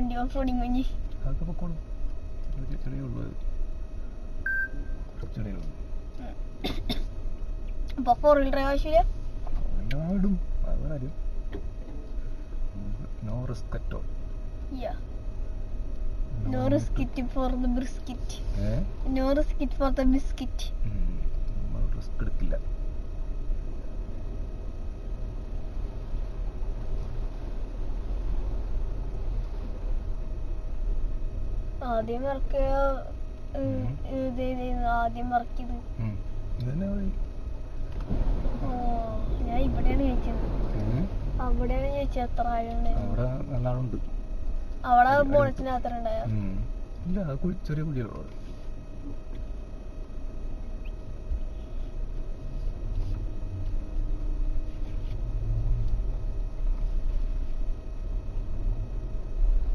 വണ്ടി off roading കഴിഞ്ഞ് അതൊക്കെ പൊക്കോളും. ചെറിയ ഉള്ളൂ അത്, ചെറിയ ഉള്ളൂ. അപ്പൊ 4 വീലർ ആവശ്യമില്ല. ഇടും, അത് കാര്യം. No risk at all. No risk it for the biscuit. No risk it for the biscuit. Risk എടുക്കില്ല. ആദ്യം ആദ്യം മറക്കിയത് ഞാൻ ഇവിടെയാണ് ചോദിച്ചത്. അവിടെയാണ് ചോദിച്ചത് എത്ര ആളുണ്ട് അവിടെ. ബോണറ്റിന് അത്ര ഉണ്ടായോ? ഇല്ല, ചെറിയ കുഴിയുള്ളത്.